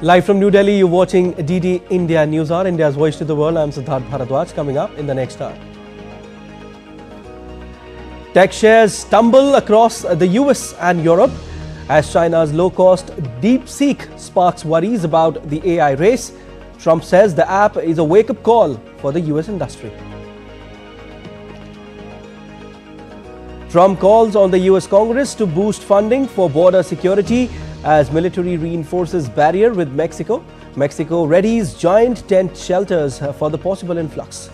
Live from New Delhi, you're watching DD India News Hour, India's voice to the world. I'm Siddharth Bharadwaj. Coming up in the next hour. Tech shares tumble across the US and Europe as China's low-cost Deepseek sparks worries about the AI race. Trump says the app is a wake-up call for the US industry. Trump calls on the US Congress to boost funding for border security as military reinforces barrier with Mexico. Mexico readies giant tent shelters for the possible influx.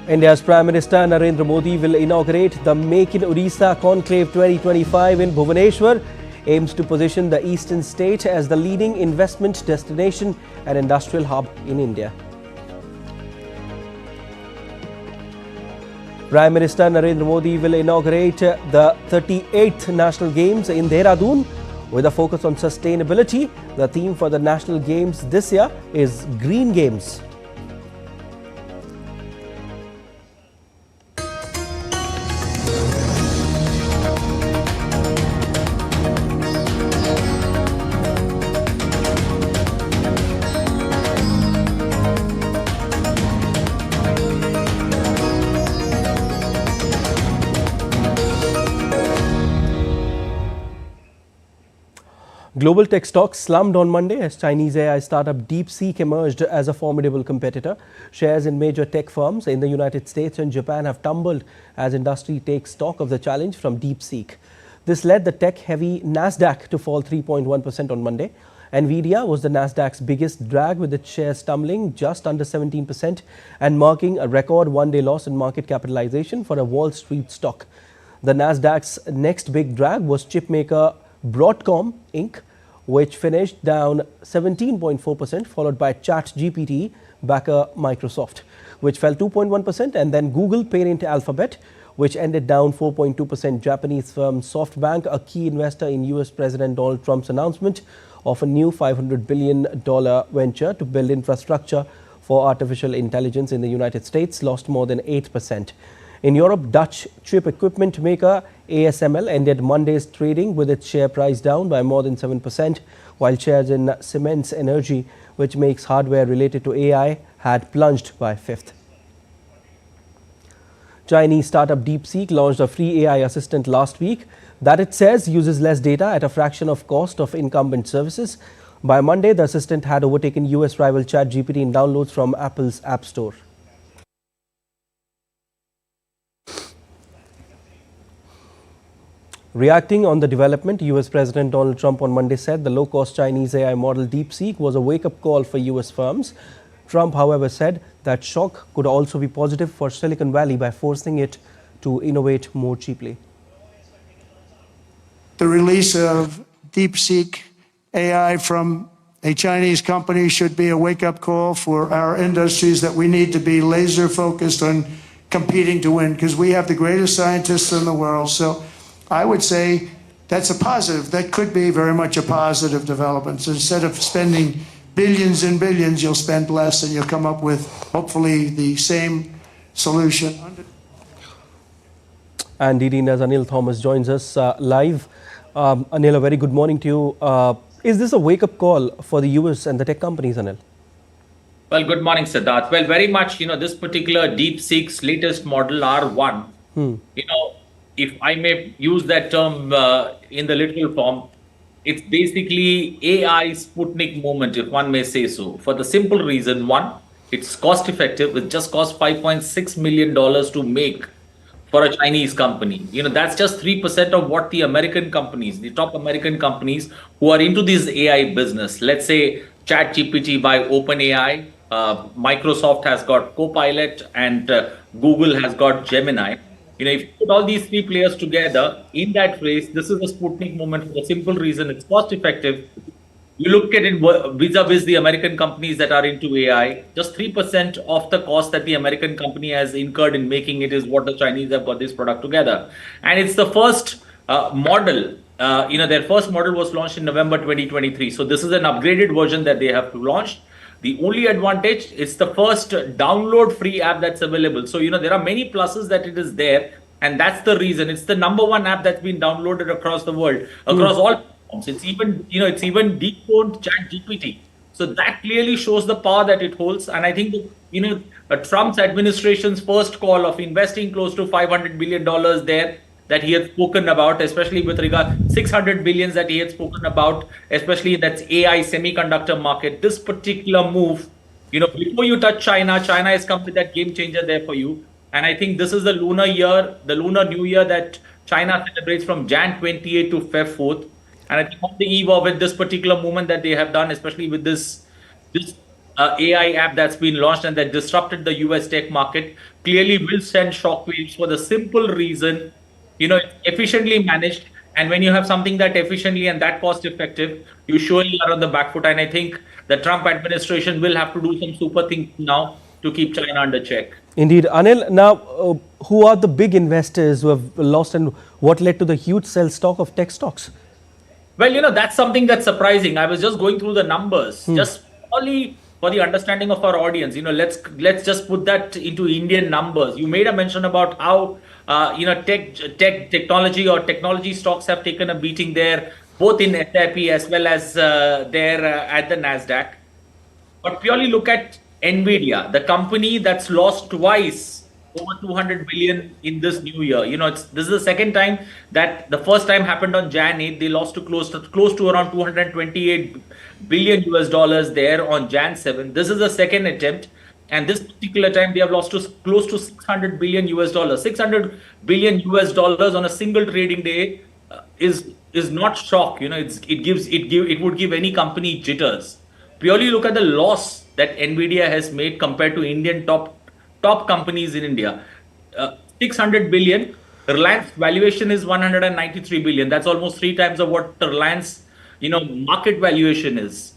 India's Prime Minister Narendra Modi will inaugurate the Make in Odisha Conclave 2025 in Bhubaneswar, aims to position the eastern state as the leading investment destination and industrial hub in India. Prime Minister Narendra Modi will inaugurate the 38th National Games in Dehradun with a focus on sustainability. The theme for the National Games this year is Green Games. Global tech stocks slummed on Monday as Chinese AI startup Deepseek emerged as a formidable competitor. Shares in major tech firms in the United States and Japan have tumbled as industry takes stock of the challenge from Deepseek. This led the tech-heavy Nasdaq to fall 3.1% on Monday. Nvidia was the Nasdaq's biggest drag, with its shares tumbling just under 17% and marking a record one-day loss in market capitalization for a Wall Street stock. The Nasdaq's next big drag was chipmaker Broadcom Inc., which finished down 17.4%, followed by ChatGPT backer Microsoft, which fell 2.1%, and then Google parent Alphabet, which ended down 4.2%. Japanese firm SoftBank, a key investor in US President Donald Trump's announcement of a new $500 billion venture to build infrastructure for artificial intelligence in the United States, lost more than 8%. In Europe, Dutch chip equipment maker ASML ended Monday's trading with its share price down by more than 7%, while shares in Siemens Energy, which makes hardware related to AI, had plunged by a fifth. Chinese startup Deepseek launched a free AI assistant last week that it says uses less data at a fraction of cost of incumbent services. By Monday, the assistant had overtaken US rival ChatGPT in downloads from Apple's App Store. Reacting on the development, US President Donald Trump on Monday said the low-cost Chinese AI model Deepseek was a wake-up call for US firms. Trump, however, said that shock could also be positive for Silicon Valley by forcing it to innovate more cheaply. The release of Deepseek AI from a Chinese company should be a wake-up call for our industries that we need to be laser focused on competing to win, because we have the greatest scientists in the world. So I would say that's a positive. That could be very much a positive development. So instead of spending billions and billions, you'll spend less and you'll come up with hopefully the same solution. And DD India's Anil Thomas joins us live. Anil, a very good morning to you. Is this a wake-up call for the US and the tech companies, Anil? Well, good morning, Siddharth. Well, very much, this particular Deepseek's latest model, R1, if I may use that term in the literal form, it's basically AI Sputnik moment, if one may say so. For the simple reason, one, it's cost effective. It just cost $5.6 million to make for a Chinese company. That's just 3% of what the American companies, the top American companies who are into this AI business, let's say ChatGPT by OpenAI, Microsoft has got Copilot, and Google has got Gemini. If you put all these three players together in that race, this is a Sputnik moment for the simple reason it's cost effective. You look at it vis-a-vis the American companies that are into AI, just 3% of the cost that the American company has incurred in making it is what the Chinese have got this product together. And it's the first model. Their first model was launched in November 2023. So this is an upgraded version that they have launched. The only advantage is the first download free app that's available. So, there are many pluses that it is there. And that's the reason. It's the #1 app that's been downloaded across the world, across all platforms. It's even, it's even dethroned ChatGPT. So that clearly shows the power that it holds. And I think that, Trump's administration's first call of investing close to $500 billion there that he had spoken about, especially with regard 600 billions that he had spoken about, especially that's AI semiconductor market. This particular move, before you touch China, China has come with that game changer there for you. And I think this is the lunar year, the lunar new year that China celebrates from Jan 28 to Feb 4th. And I think on the eve of it, this particular movement that they have done, especially with this AI app that's been launched and that disrupted the US tech market, clearly will send shockwaves for the simple reason, it's efficiently managed. And when you have something that efficiently and that cost effective, you surely are on the back foot. And I think the Trump administration will have to do some super things now to keep China under check. Indeed. Anil, now, who are the big investors who have lost and what led to the huge sell stock of tech stocks? Well, that's something that's surprising. I was just going through the numbers, just only for the understanding of our audience. Let's just put that into Indian numbers. You made a mention about how technology or technology stocks have taken a beating there, both in SIP as well as there at the Nasdaq. But purely look at Nvidia, the company that's lost twice over 200 billion in this new year. This is the second time that the first time happened on Jan 8. They lost to close to around 228 billion US dollars there on Jan 7. This is the second attempt. And this particular time they have lost to close to 600 billion US dollars. 600 billion US dollars on a single trading day is not shock. It would give any company jitters. Purely look at the loss that Nvidia has made compared to Indian top companies in India. 600 billion. Reliance valuation is 193 billion. That's almost 3 times of what Reliance, market valuation is.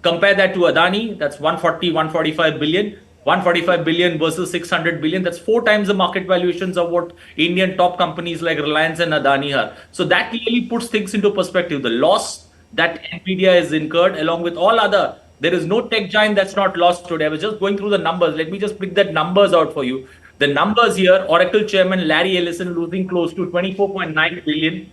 Compare that to Adani, that's 145 billion. 145 billion versus 600 billion. That's 4 times the market valuations of what Indian top companies like Reliance and Adani are. So that clearly puts things into perspective. The loss that Nvidia has incurred, along with all other, there is no tech giant that's not lost today. I was just going through the numbers. Let me just pick that numbers out for you. The numbers here, Oracle chairman Larry Ellison losing close to 24.9 billion.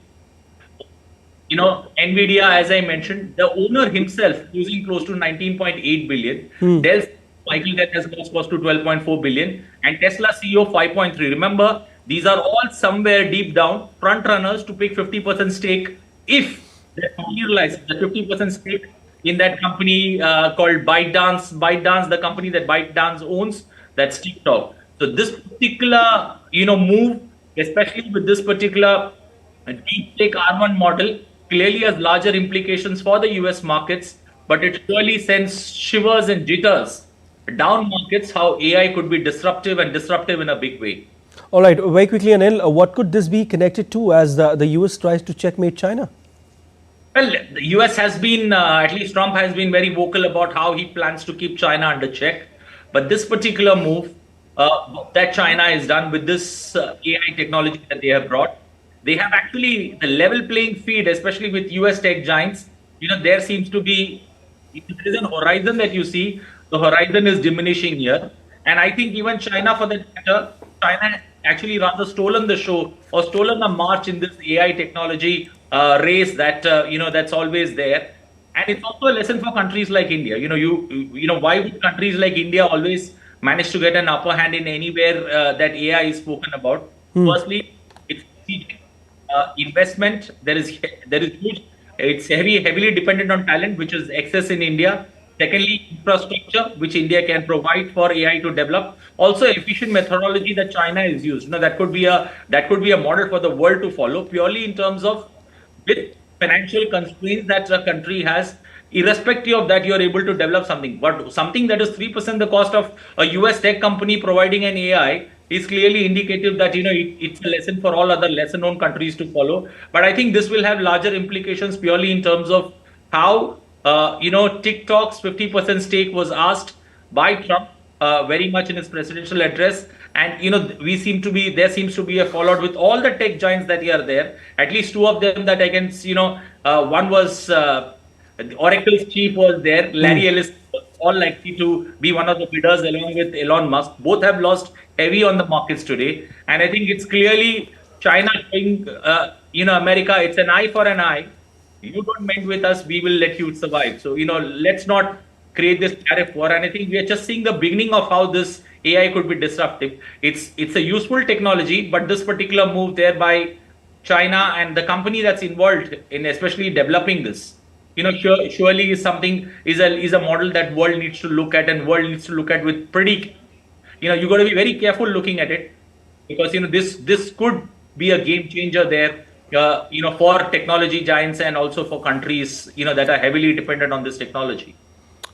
Nvidia, as I mentioned, the owner himself losing close to 19.8 billion. Dell's Michael Dell has lost close to 12.4 billion. And Tesla CEO 5.3. Remember, these are all somewhere deep down front runners to pick 50% stake if they realize the 50% stake in that company called ByteDance. ByteDance, the company that ByteDance owns, that's TikTok. So this particular, move, especially with this particular Deepseek R1 model, clearly has larger implications for the US markets, but it surely sends shivers and jitters down markets, how AI could be disruptive in a big way. All right, very quickly, Anil, what could this be connected to as the US tries to checkmate China? Well, the US has been, at least Trump has been very vocal about how he plans to keep China under check. But this particular move that China has done with this AI technology that they have brought, they have actually the level playing field, especially with US tech giants. There seems to be, if there is an horizon that you see, the horizon is diminishing here. And I think even China, for that matter, China actually rather stolen the show or stolen the march in this AI technology race that, that's always there. And it's also a lesson for countries like India. Why would countries like India always manage to get an upper hand in anywhere that AI is spoken about? Firstly, it's investment. There is huge. It's heavily dependent on talent, which is excess in India. Secondly, infrastructure, which India can provide for AI to develop. Also, efficient methodology that China is used. That could be a model for the world to follow. Purely in terms of with financial constraints that a country has, irrespective of that, you are able to develop something. But something that is 3% the cost of a US tech company providing an AI is clearly indicative that it's a lesson for all other lesser-known countries to follow. But I think this will have larger implications purely in terms of how TikTok's 50% stake was asked by Trump very much in his presidential address. And, there seems to be a fallout with all the tech giants that are there. At least 2 of them that I can, one was Oracle's chief was there. Larry Ellison was all likely to be one of the bidders along with Elon Musk. Both have lost heavy on the markets today. And I think it's clearly China showing, America, it's an eye for an eye. You don't mend with us, we will let you survive. So, let's not create this tariff war. And I think we are just seeing the beginning of how this AI could be disruptive. It's a useful technology, but this particular move there by China and the company that's involved in especially developing this, surely is something is a model that world needs to look at, and world needs to look at with pretty, you got to be very careful looking at it, because this could be a game changer there, for technology giants and also for countries that are heavily dependent on this technology.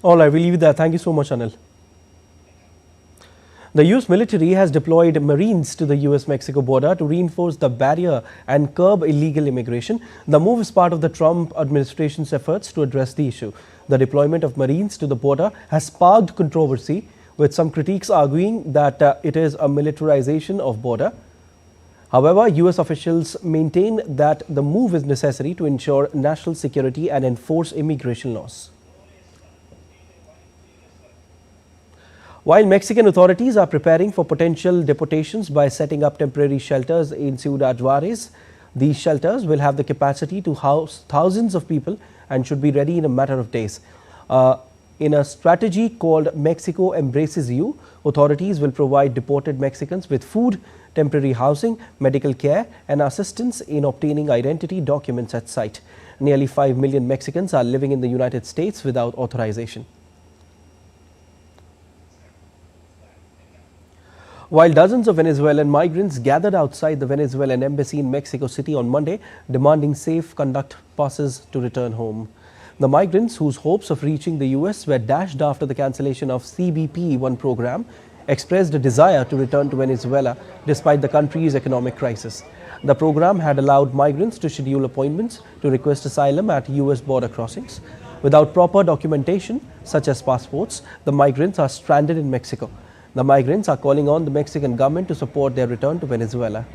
All right, we'll leave it there. Thank you so much, Anil. The US military has deployed Marines to the US-Mexico border to reinforce the barrier and curb illegal immigration. The move is part of the Trump administration's efforts to address the issue. The deployment of Marines to the border has sparked controversy, with some critics arguing that it is a militarization of border. However, US officials maintain that the move is necessary to ensure national security and enforce immigration laws. While Mexican authorities are preparing for potential deportations by setting up temporary shelters in Ciudad Juarez, these shelters will have the capacity to house thousands of people and should be ready in a matter of days. In a strategy called Mexico Embraces You, authorities will provide deported Mexicans with food, temporary housing, medical care, and assistance in obtaining identity documents at site. Nearly 5 million Mexicans are living in the United States without authorization. While dozens of Venezuelan migrants gathered outside the Venezuelan embassy in Mexico City on Monday, demanding safe conduct passes to return home. The migrants, whose hopes of reaching the US were dashed after the cancellation of CBP-1 program, expressed a desire to return to Venezuela despite the country's economic crisis. The program had allowed migrants to schedule appointments to request asylum at US border crossings. Without proper documentation, such as passports, the migrants are stranded in Mexico. The migrants are calling on the Mexican government to support their return to Venezuela.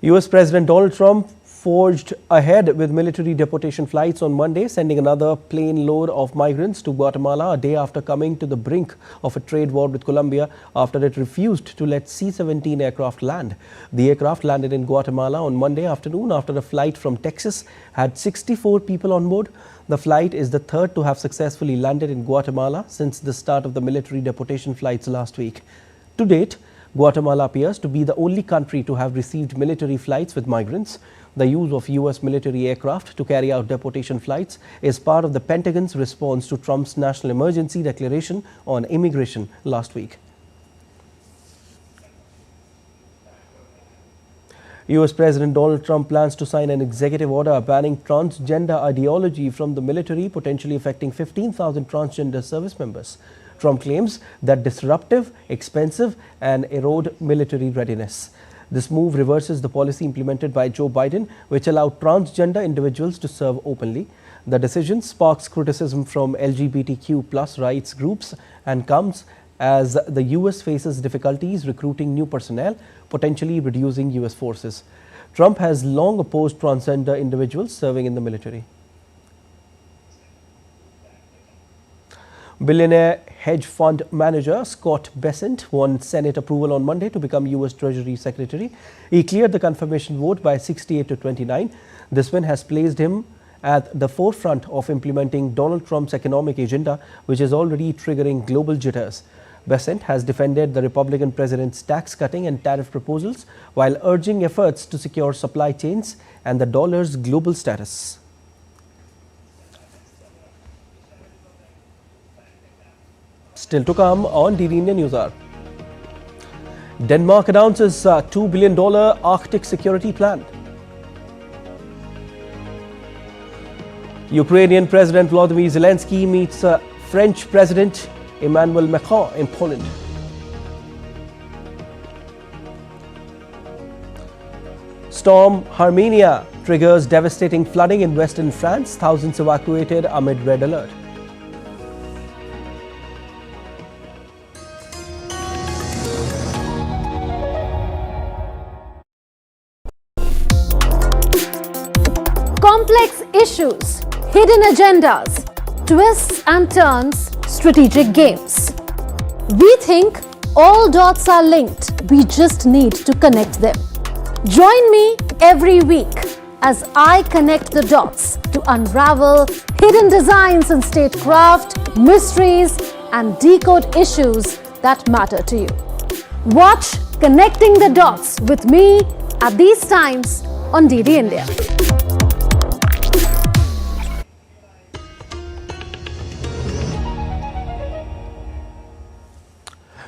US President Donald Trump forged ahead with military deportation flights on Monday, sending another plane load of migrants to Guatemala a day after coming to the brink of a trade war with Colombia after it refused to let C-17 aircraft land. The aircraft landed in Guatemala on Monday afternoon after a flight from Texas had 64 people on board. The flight is the third to have successfully landed in Guatemala since the start of the military deportation flights last week. To date, Guatemala appears to be the only country to have received military flights with migrants. The use of US military aircraft to carry out deportation flights is part of the Pentagon's response to Trump's national emergency declaration on immigration last week. US President Donald Trump plans to sign an executive order banning transgender ideology from the military, potentially affecting 15,000 transgender service members. Trump claims that disruptive, expensive, and erode military readiness. This move reverses the policy implemented by Joe Biden, which allowed transgender individuals to serve openly. The decision sparks criticism from LGBTQ+ rights groups and comes as the US faces difficulties recruiting new personnel, potentially reducing US forces. Trump has long opposed transgender individuals serving in the military. Billionaire hedge fund manager Scott Bessent won Senate approval on Monday to become US Treasury Secretary. He cleared the confirmation vote by 68 to 29. This win has placed him at the forefront of implementing Donald Trump's economic agenda, which is already triggering global jitters. Bessent has defended the Republican president's tax cutting and tariff proposals while urging efforts to secure supply chains and the dollar's global status. Still to come on DD India News Hour. Denmark announces a $2 billion Arctic security plan. Ukrainian President Volodymyr Zelensky meets French President Emmanuel Macron in Poland. Storm Hermine triggers devastating flooding in western France. Thousands evacuated amid red alert. Complex issues, hidden agendas, twists and turns, strategic games. We think All dots are linked. We just need to connect them. Join me every week as I connect the dots to unravel hidden designs in statecraft, mysteries, and decode issues that matter to you. Watch Connecting the Dots with me at these times on DD India.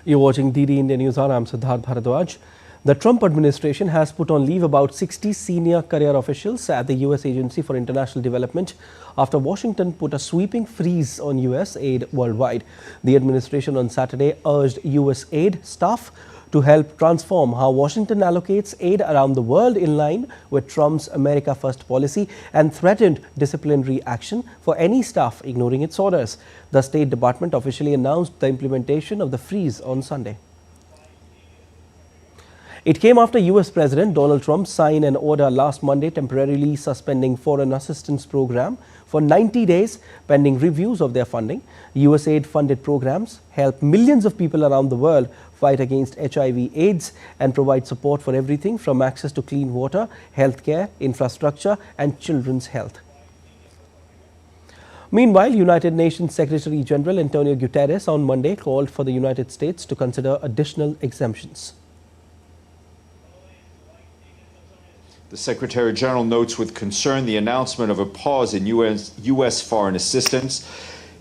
You're watching DD India News Hour. I'm Siddharth Bharadwaj. The Trump administration has put on leave about 60 senior career officials at the U.S. Agency for International Development after Washington put a sweeping freeze on U.S. aid worldwide. The administration on Saturday urged U.S. aid staff to help transform how Washington allocates aid around the world in line with Trump's America First policy and threatened disciplinary action for any staff ignoring its orders. The State Department officially announced the implementation of the freeze on Sunday. It came after U.S. President Donald Trump signed an order last Monday temporarily suspending foreign assistance program for 90 days pending reviews of their funding. U.S. aid-funded programs help millions of people around the world fight against HIV/AIDS and provide support for everything from access to clean water, healthcare, infrastructure, and children's health. Meanwhile, United Nations Secretary General Antonio Guterres on Monday called for the United States to consider additional exemptions. The Secretary General notes with concern the announcement of a pause in U.S. foreign assistance.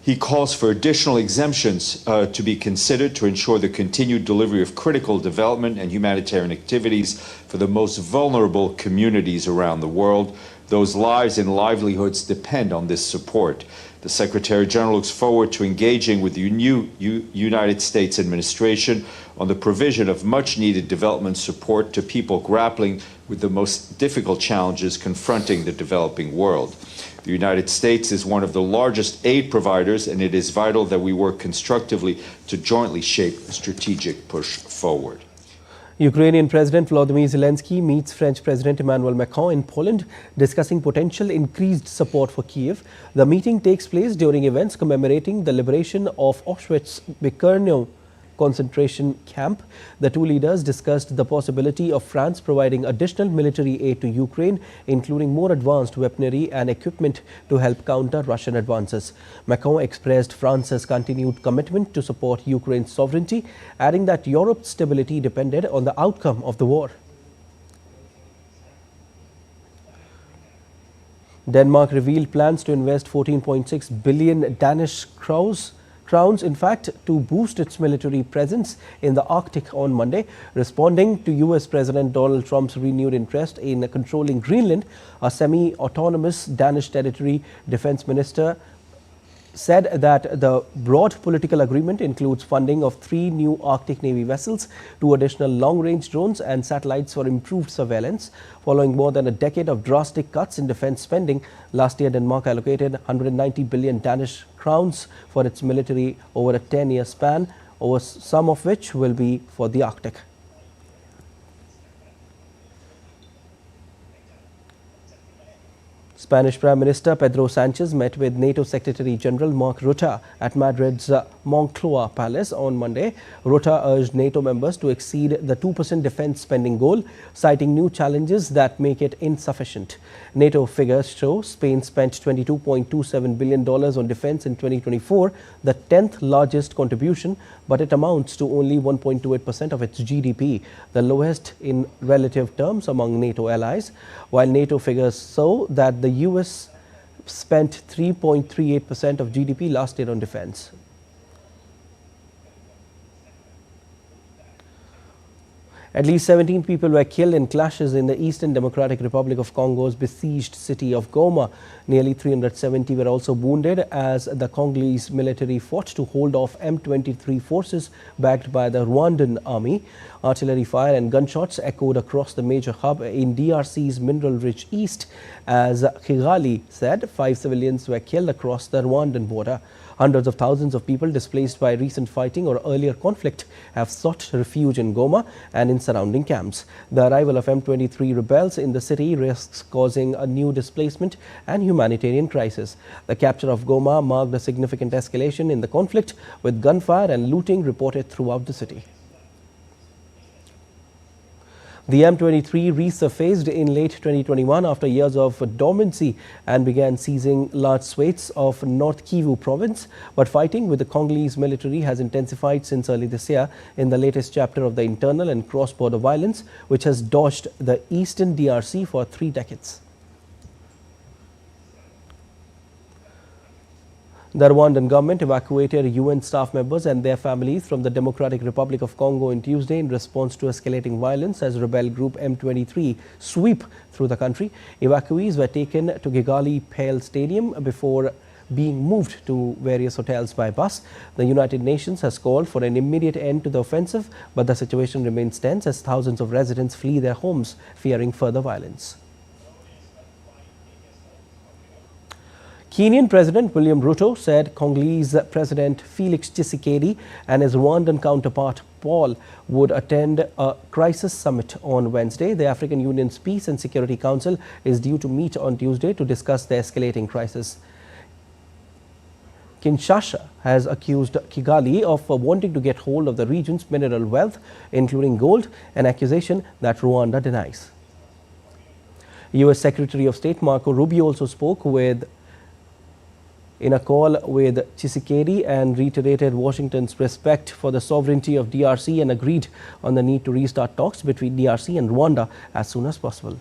He calls for additional exemptions to be considered to ensure the continued delivery of critical development and humanitarian activities for the most vulnerable communities around the world. Those lives and livelihoods depend on this support. The Secretary General looks forward to engaging with the new United States administration on the provision of much-needed development support to people grappling with the most difficult challenges confronting the developing world. The United States is one of the largest aid providers, and it is vital that we work constructively to jointly shape a strategic push forward. Ukrainian President Volodymyr Zelensky meets French President Emmanuel Macron in Poland, discussing potential increased support for Kiev. The meeting takes place during events commemorating the liberation of Auschwitz concentration camp. The two leaders discussed the possibility of France providing additional military aid to Ukraine, including more advanced weaponry and equipment to help counter Russian advances. Macron expressed France's continued commitment to support Ukraine's sovereignty, adding that Europe's stability depended on the outcome of the war. Denmark revealed plans to invest 14.6 billion Danish crowns, to boost its military presence in the Arctic on Monday, responding to U.S. President Donald Trump's renewed interest in controlling Greenland. A semi-autonomous Danish territory. Defense Minister said that the broad political agreement includes funding of 3 new Arctic Navy vessels, 2 additional long-range drones and satellites for improved surveillance. Following more than a decade of drastic cuts in defense spending, last year Denmark allocated 190 billion Danish crowns for its military over a 10-year span, over some of which will be for the Arctic. Spanish Prime Minister Pedro Sanchez met with NATO Secretary General Mark Rutte at Madrid's Moncloa Palace on Monday. Rutte urged NATO members to exceed the 2% defense spending goal, citing new challenges that make it insufficient. NATO figures show Spain spent $22.27 billion on defense in 2024, the 10th largest contribution, but it amounts to only 1.28% of its GDP, the lowest in relative terms among NATO allies, while NATO figures show that the US spent 3.38% of GDP last year on defense. At least 17 people were killed in clashes in the Eastern Democratic Republic of Congo's besieged city of Goma. Nearly 370 were also wounded as the Congolese military fought to hold off M23 forces backed by the Rwandan army. Artillery fire and gunshots echoed across the major hub in DRC's mineral-rich east. As Kigali said, 5 civilians were killed across the Rwandan border. Hundreds of thousands of people displaced by recent fighting or earlier conflict have sought refuge in Goma and in surrounding camps. The arrival of M23 rebels in the city risks causing a new displacement and humanitarian crisis. The capture of Goma marked a significant escalation in the conflict, with gunfire and looting reported throughout the city. The M23 resurfaced in late 2021 after years of dormancy and began seizing large swathes of North Kivu province. But fighting with the Congolese military has intensified since early this year in the latest chapter of the internal and cross-border violence, which has dogged the eastern DRC for 3 decades. The Rwandan government evacuated UN staff members and their families from the Democratic Republic of Congo on Tuesday in response to escalating violence as rebel group M23 sweep through the country. Evacuees were taken to Kigali Pale Stadium before being moved to various hotels by bus. The United Nations has called for an immediate end to the offensive, but the situation remains tense as thousands of residents flee their homes, fearing further violence. Kenyan President William Ruto said Congolese President Felix Tshisekedi and his Rwandan counterpart Paul would attend a crisis summit on Wednesday. The African Union's Peace and Security Council is due to meet on Tuesday to discuss the escalating crisis. Kinshasa has accused Kigali of wanting to get hold of the region's mineral wealth, including gold, an accusation that Rwanda denies. U.S. Secretary of State Marco Rubio also spoke in a call with Tshisekedi and reiterated Washington's respect for the sovereignty of DRC and agreed on the need to restart talks between DRC and Rwanda as soon as possible.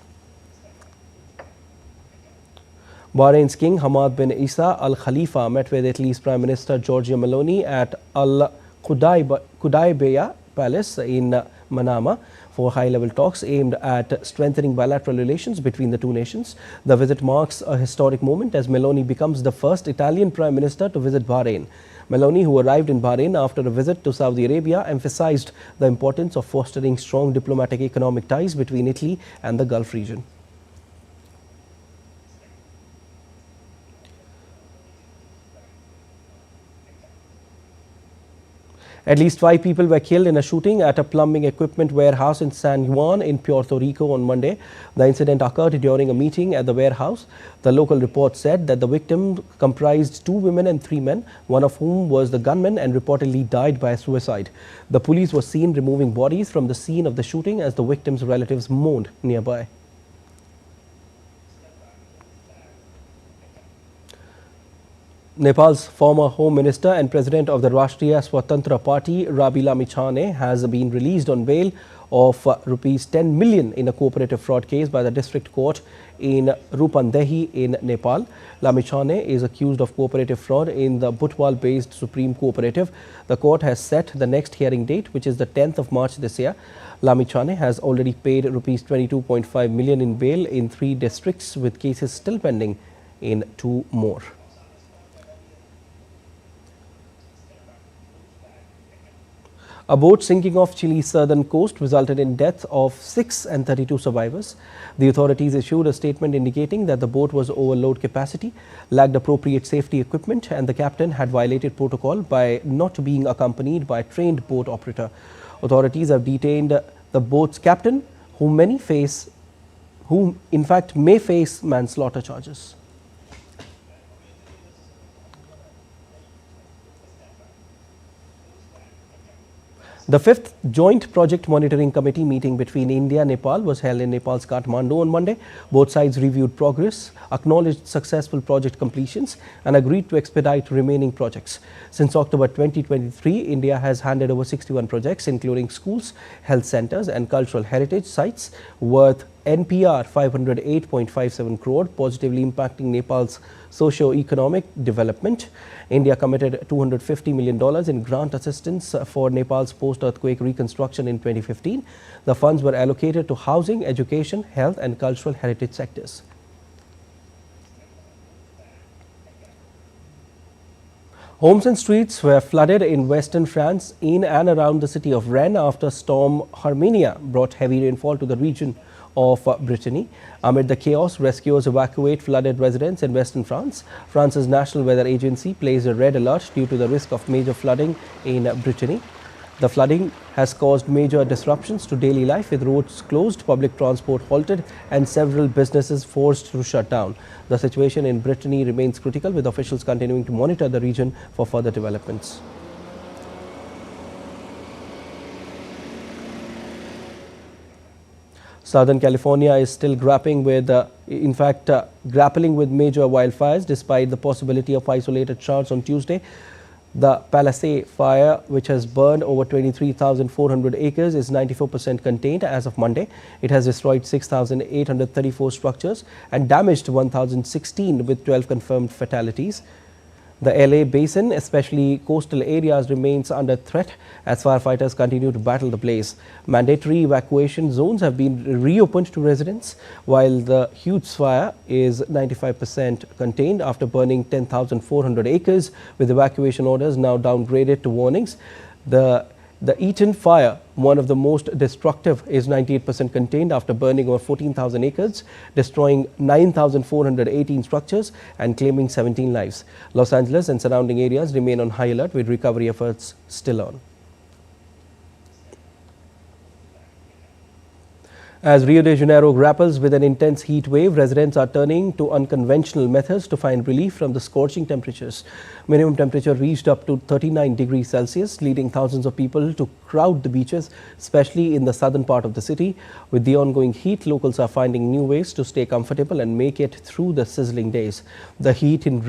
Bahrain's King Hamad bin Isa Al Khalifa met with Italy's Prime Minister Giorgia Meloni at Al Qudaibiya Palace in Manama for high-level talks aimed at strengthening bilateral relations between the two nations. The visit marks a historic moment as Meloni becomes the first Italian Prime Minister to visit Bahrain. Meloni, who arrived in Bahrain after a visit to Saudi Arabia, emphasized the importance of fostering strong diplomatic economic ties between Italy and the Gulf region. At least 5 people were killed in a shooting at a plumbing equipment warehouse in San Juan in Puerto Rico on Monday. The incident occurred during a meeting at the warehouse. The local report said that the victim comprised 2 women and 3 men, one of whom was the gunman and reportedly died by suicide. The police were seen removing bodies from the scene of the shooting as the victims' relatives mourned nearby. Nepal's former Home Minister and President of the Rashtriya Swatantra Party, Rabi Lamichhane, has been released on bail of rupees 10 million in a cooperative fraud case by the district court in Rupandehi in Nepal. Lamichhane is accused of cooperative fraud in the Butwal-based Supreme Cooperative. The court has set the next hearing date, which is the 10th of March this year. Lamichhane has already paid rupees 22.5 million in bail in 3 districts, with cases still pending in 2 more. A boat sinking off Chile's southern coast resulted in death of 6 and 32 survivors. The authorities issued a statement indicating that the boat was overload capacity, lacked appropriate safety equipment, and the captain had violated protocol by not being accompanied by a trained boat operator. Authorities have detained the boat's captain, whom in fact may face manslaughter charges. The 5th Joint Project Monitoring Committee meeting between India and Nepal was held in Nepal's Kathmandu on Monday. Both sides reviewed progress, acknowledged successful project completions, and agreed to expedite remaining projects. Since October 2023, India has handed over 61 projects, including schools, health centers, and cultural heritage sites, worth NPR 508.57 crore, positively impacting Nepal's socio-economic development. India committed $250 million in grant assistance for Nepal's post-earthquake reconstruction in 2015. The funds were allocated to housing, education, health, and cultural heritage sectors. Homes and streets were flooded in western France in and around the city of Rennes after storm Herminia brought heavy rainfall to the region of Brittany. Amid the chaos, rescuers evacuate flooded residents in western France. France's National Weather Agency placed a red alert due to the risk of major flooding in Brittany. The flooding has caused major disruptions to daily life, with roads closed, public transport halted, and several businesses forced to shut down. The situation in Brittany remains critical, with officials continuing to monitor the region for further developments. Southern California is still grappling with, grappling with major wildfires despite the possibility of isolated showers on Tuesday. The Palisades fire, which has burned over 23,400 acres, is 94% contained as of Monday. It has destroyed 6,834 structures and damaged 1,016 with 12 confirmed fatalities. The LA basin, especially coastal areas, remains under threat as firefighters continue to battle the blaze. Mandatory evacuation zones have been reopened to residents, while the huge fire is 95% contained after burning 10,400 acres, with evacuation orders now downgraded to warnings. The Eaton fire, one of the most destructive, is 98% contained after burning over 14,000 acres, destroying 9,418 structures and claiming 17 lives. Los Angeles and surrounding areas remain on high alert with recovery efforts still on. As Rio de Janeiro grapples with an intense heat wave, residents are turning to unconventional methods to find relief from the scorching temperatures. Minimum temperature reached up to 39 degrees Celsius, leading thousands of people to crowd the beaches, especially in the southern part of the city. With the ongoing heat, locals are finding new ways to stay comfortable and make it through the sizzling days. The heat in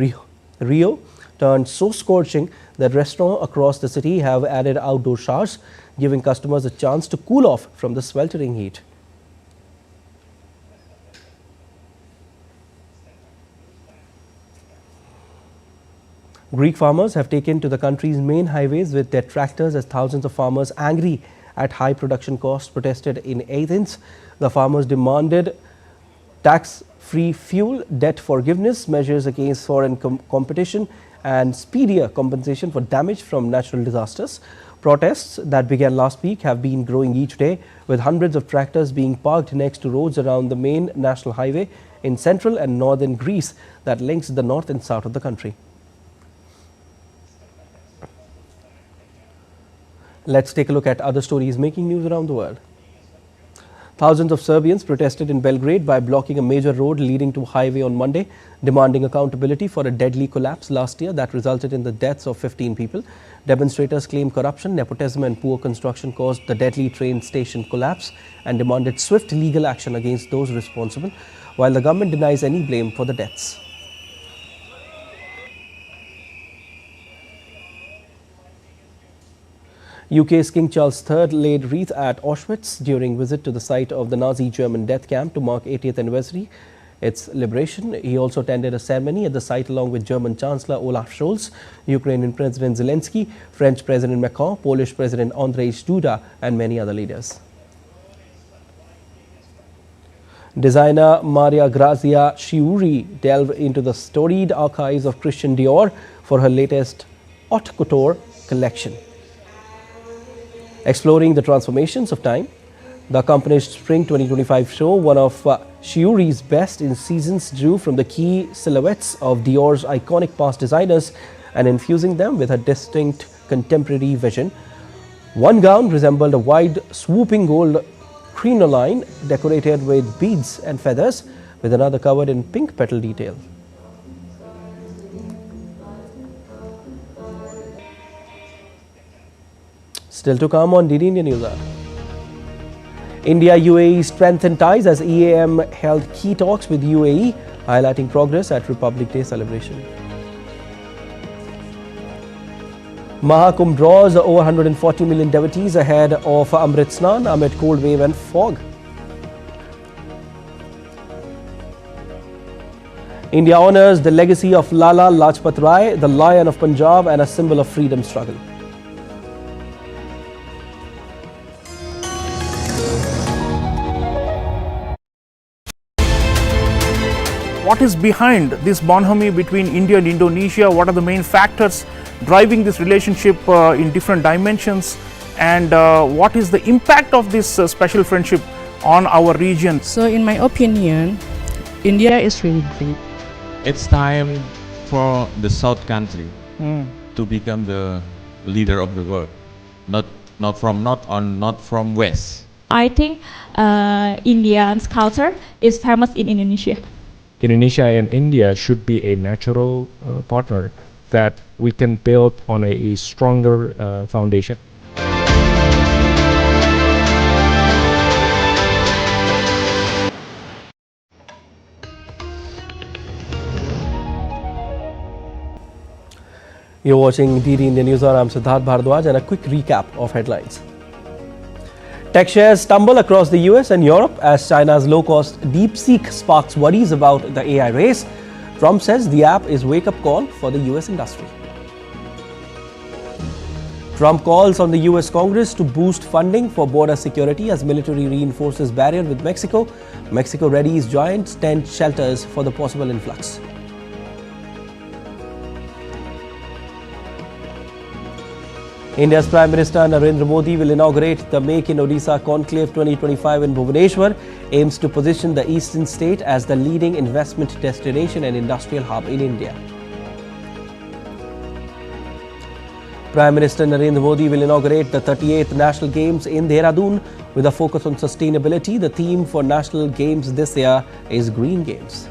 Rio turned so scorching that restaurants across the city have added outdoor showers, giving customers a chance to cool off from the sweltering heat. Greek farmers have taken to the country's main highways with their tractors as thousands of farmers, angry at high production costs, protested in Athens. The farmers demanded tax-free fuel, debt forgiveness, measures against foreign competition and speedier compensation for damage from natural disasters. Protests that began last week have been growing each day, with hundreds of tractors being parked next to roads around the main national highway in central and northern Greece that links the north and south of the country. Let's take a look at other stories making news around the world. Thousands of Serbians protested in Belgrade by blocking a major road leading to a highway on Monday, demanding accountability for a deadly collapse last year that resulted in the deaths of 15 people. Demonstrators claim corruption, nepotism and poor construction caused the deadly train station collapse and demanded swift legal action against those responsible, while the government denies any blame for the deaths. UK's King Charles III laid wreath at Auschwitz during visit to the site of the Nazi German death camp to mark 80th anniversary its liberation. He also attended a ceremony at the site along with German Chancellor Olaf Scholz, Ukrainian President Zelensky, French President Macron, Polish President Andrzej Duda and many other leaders. Designer Maria Grazia Chiuri delved into the storied archives of Christian Dior for her latest haute couture collection. Exploring the transformations of time, the accomplished Spring 2025 show, one of Chiuri's best in seasons, drew from the key silhouettes of Dior's iconic past designers and infusing them with a distinct contemporary vision. One gown resembled a wide, swooping gold crinoline decorated with beads and feathers, with another covered in pink petal detail. Still to come on DD India News Hour. India-UAE strengthened ties as EAM held key talks with UAE, highlighting progress at Republic Day celebration. Maha Kumbh draws over 140 million devotees ahead of Amrit Snan amid cold wave and fog. India honours the legacy of Lala Lajpat Rai, the Lion of Punjab and a symbol of freedom struggle. What is behind this bonhomie between India and Indonesia? What are the main factors driving this relationship in different dimensions? And what is the impact of this special friendship on our region? So in my opinion, India is really great. It's time for the South country to become the leader of the world, not from West. I think Indian culture is famous in Indonesia. Indonesia and India should be a natural partner that we can build on a stronger foundation. You're watching DD India News. I'm Siddharth Bhardwaj, and a quick recap of headlines. Tech shares stumble across the US and Europe as China's low-cost Deepseek sparks worries about the AI race. Trump says the app is a wake-up call for the US industry. Trump calls on the US Congress to boost funding for border security as military reinforces barrier with Mexico. Mexico readies giant tent shelters for the possible influx. India's Prime Minister Narendra Modi will inaugurate the Make in Odisha Conclave 2025 in Bhubaneswar, aims to position the eastern state as the leading investment destination and industrial hub in India. Prime Minister Narendra Modi will inaugurate the 38th National Games in Dehradun with a focus on sustainability. The theme for National Games this year is Green Games.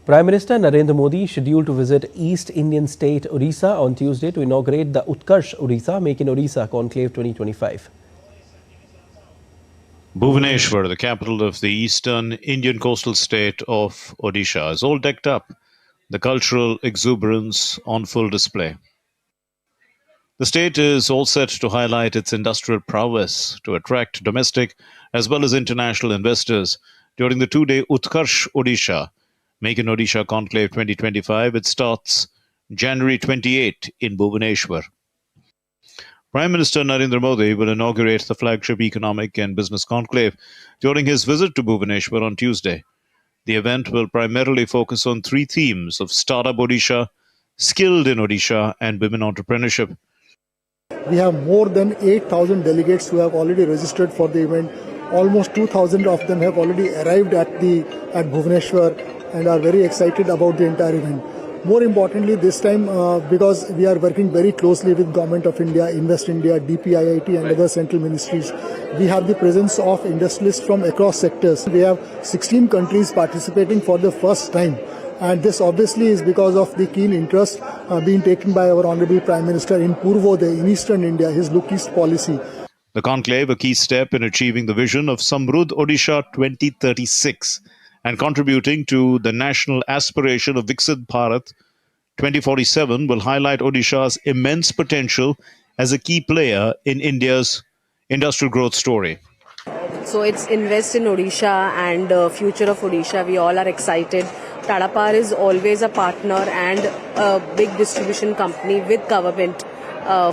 Prime Minister Narendra Modi is scheduled to visit East Indian state Odisha on Tuesday to inaugurate the Utkarsh Odisha Make in Odisha Conclave 2025. Bhubaneswar, the capital of the eastern Indian coastal state of Odisha, is all decked up, the cultural exuberance on full display. The state is all set to highlight its industrial prowess to attract domestic as well as international investors during the two-day Utkarsh Odisha Make in Odisha Conclave 2025. It starts January 28 in Bhubaneswar. Prime Minister Narendra Modi will inaugurate the flagship economic and business conclave during his visit to Bhubaneswar on Tuesday. The event will primarily focus on three themes of Startup Odisha, Skilled in Odisha, and Women Entrepreneurship. We have more than 8,000 delegates who have already registered for the event. Almost 2,000 of them have already arrived at Bhubaneswar and are very excited about the entire event. More importantly, this time, because we are working very closely with Government of India, Invest India, DPIIT and other central ministries, we have the presence of industrialists from across sectors. We have 16 countries participating for the first time. And this obviously is because of the keen interest being taken by our Honorable Prime Minister in Purvodaya, in Eastern India, his Look East policy. The conclave, a key step in achieving the vision of Samruddh Odisha 2036 and contributing to the national aspiration of Viksit Bharat 2047, will highlight Odisha's immense potential as a key player in India's industrial growth story. So it's Invest in Odisha and Future of Odisha. We all are excited. Tata Power is always a partner and a big distribution company with government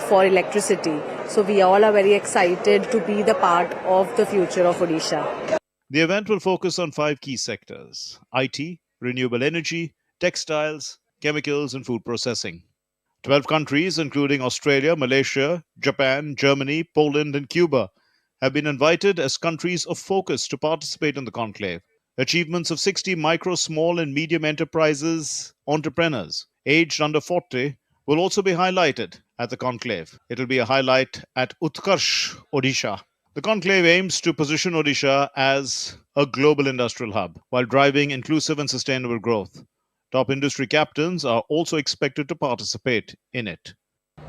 for electricity. So we all are very excited to be the part of the future of Odisha. The event will focus on 5 key sectors: IT, renewable energy, textiles, chemicals, and food processing. 12 countries, including Australia, Malaysia, Japan, Germany, Poland, and Cuba, have been invited as countries of focus to participate in the conclave. Achievements of 60 micro, small, and medium enterprises entrepreneurs aged under 40 will also be highlighted at the conclave. It will be a highlight at Utkarsh Odisha. The conclave aims to position Odisha as a global industrial hub while driving inclusive and sustainable growth. Top industry captains are also expected to participate in it.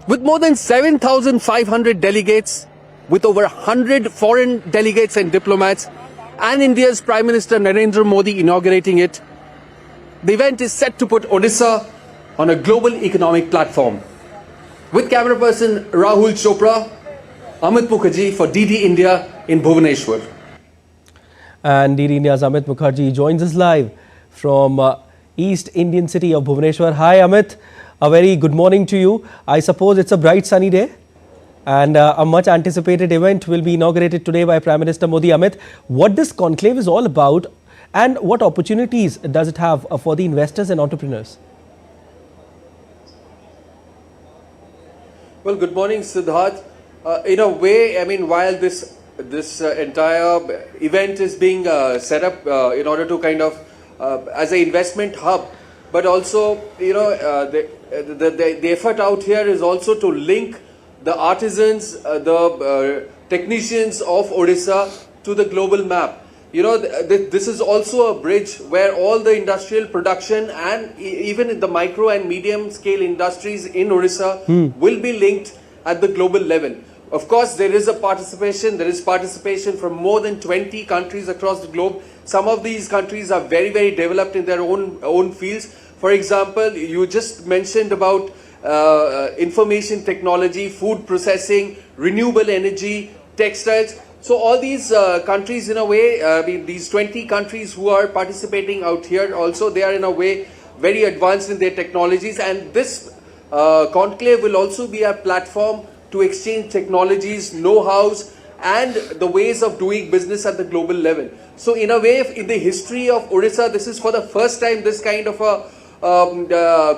With more than 7,500 delegates, with over 100 foreign delegates and diplomats, and India's Prime Minister Narendra Modi inaugurating it, the event is set to put Odisha on a global economic platform. With camera person Rahul Chopra, Amit Mukherjee for DD India in Bhubaneswar. And DD India's Amit Mukherjee joins us live from East Indian city of Bhubaneswar. Hi Amit, a very good morning to you. I suppose it's a bright sunny day and a much anticipated event will be inaugurated today by Prime Minister Modi. Amit, what this conclave is all about and what opportunities does it have for the investors and entrepreneurs? Well, good morning, Siddharth. In a way, I mean, while this entire event is being set up in order to kind of as an investment hub, but also, you know, the effort out here is also to link the artisans, the technicians of Odisha to the global map. You know, this is also a bridge where all the industrial production and even the micro and medium scale industries in Odisha will be linked at the global level. Of course, there is participation from more than 20 countries across the globe. Some of these countries are very, very developed in their own fields. For example, you just mentioned about information technology, food processing, renewable energy, textiles. So all these countries, in a way, these 20 countries who are participating out here also, they are in a way very advanced in their technologies, and this conclave will also be a platform to exchange technologies, know-hows, and the ways of doing business at the global level. So in a way, in the history of Odisha, this is for the first time this kind of a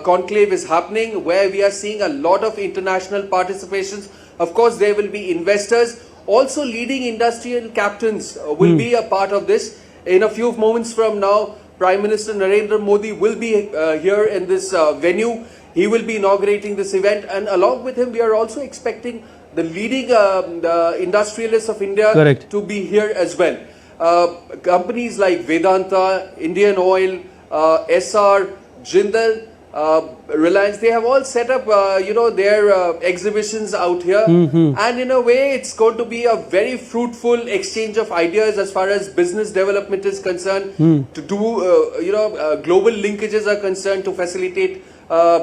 conclave is happening, where we are seeing a lot of international participations. Of course, there will be investors. Also, leading industrial captains will be a part of this. In a few moments from now, Prime Minister Narendra Modi will be here in this venue. He will be inaugurating this event, and along with him, we are also expecting the leading industrialists of India to be here as well. Companies like Vedanta, Indian Oil, SR, Jindal, Reliance, they have all set up, their exhibitions out here. And in a way, it's going to be a very fruitful exchange of ideas as far as business development is concerned, to do, global linkages are concerned, to facilitate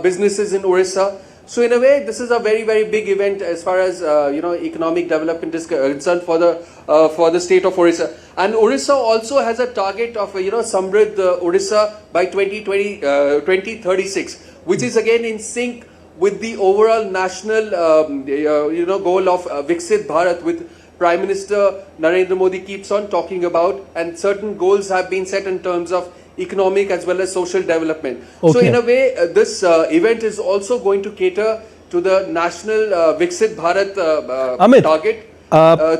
businesses in Odisha. So in a way, this is a very, very big event as far as economic development is concerned for the state of Odisha. And Odisha also has a target of Samrid Odisha by 2036, which is again in sync with the overall national goal of Viksit Bharat, with Prime Minister Narendra Modi keeps on talking about, and certain goals have been set in terms of economic as well as social development. So in a way, this event is also going to cater to the national Viksit Bharat target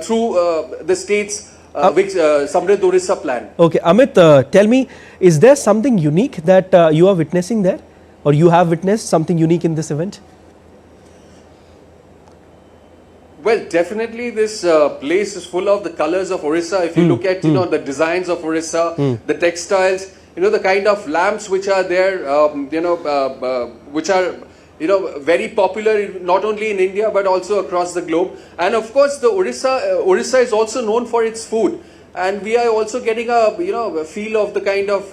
through the state's Samrid Odisha plan. Okay, Amit, tell me, is there something unique that you are witnessing there, or you have witnessed something unique in this event? Well, definitely this place is full of the colors of Odisha. If you look at the designs of Odisha, the textiles, the kind of lamps which are there, which are very popular not only in India but also across the globe. And of course, the Odisha is also known for its food, and we are also getting a feel of the kind of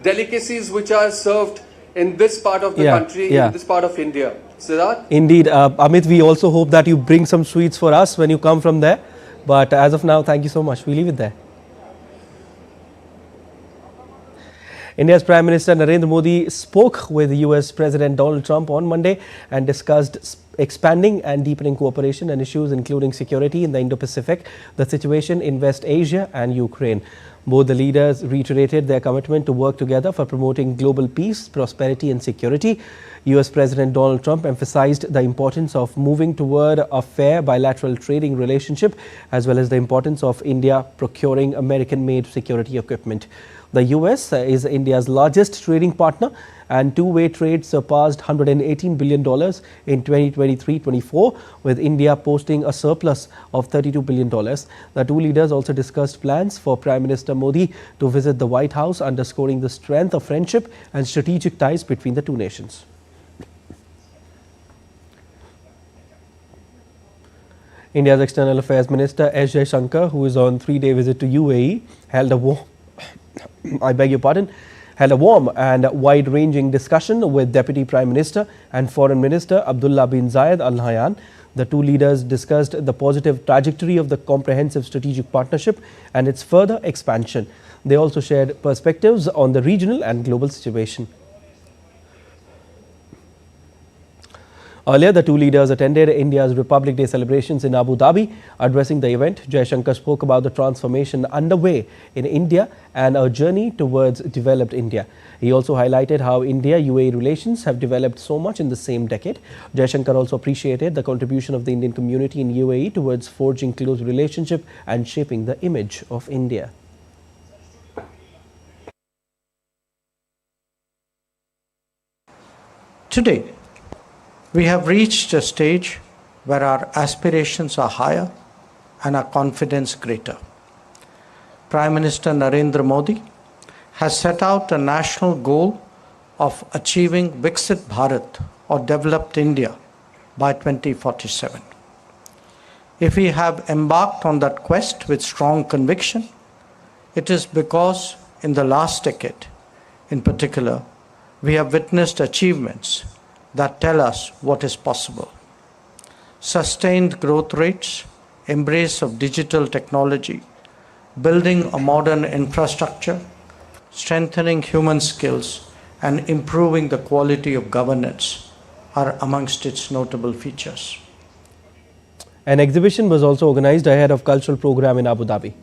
delicacies which are served in this part of the country, in this part of India. Siddharth? Indeed, Amit, we also hope that you bring some sweets for us when you come from there. But as of now, thank you so much. We leave it there. India's Prime Minister Narendra Modi spoke with US President Donald Trump on Monday and discussed expanding and deepening cooperation on issues including security in the Indo-Pacific, the situation in West Asia and Ukraine. Both the leaders reiterated their commitment to work together for promoting global peace, prosperity and security. US President Donald Trump emphasized the importance of moving toward a fair bilateral trading relationship, as well as the importance of India procuring American-made security equipment. The US is India's largest trading partner, and two-way trade surpassed $118 billion in 2023-24, with India posting a surplus of $32 billion. The two leaders also discussed plans for Prime Minister Modi to visit the White House, underscoring the strength of friendship and strategic ties between the two nations. India's External Affairs Minister S. Jaishankar, who is on three-day visit to UAE, held a warm and wide-ranging discussion with Deputy Prime Minister and Foreign Minister Abdullah bin Zayed Al Nahyan. The two leaders discussed the positive trajectory of the comprehensive strategic partnership and its further expansion. They also shared perspectives on the regional and global situation. Earlier, the two leaders attended India's Republic Day celebrations in Abu Dhabi. Addressing the event, Jaishankar spoke about the transformation underway in India and a journey towards developed India. He also highlighted how India-UAE relations have developed so much in the same decade. Jaishankar also appreciated the contribution of the Indian community in UAE towards forging close relationship and shaping the image of India. Today, we have reached a stage where our aspirations are higher and our confidence greater. Prime Minister Narendra Modi has set out a national goal of achieving Viksit Bharat or Developed India by 2047. If we have embarked on that quest with strong conviction, it is because in the last decade, in particular, we have witnessed achievements that tell us what is possible. Sustained growth rates, embrace of digital technology, building a modern infrastructure, strengthening human skills, and improving the quality of governance are amongst its notable features. An exhibition was also organized ahead of cultural program in Abu Dhabi.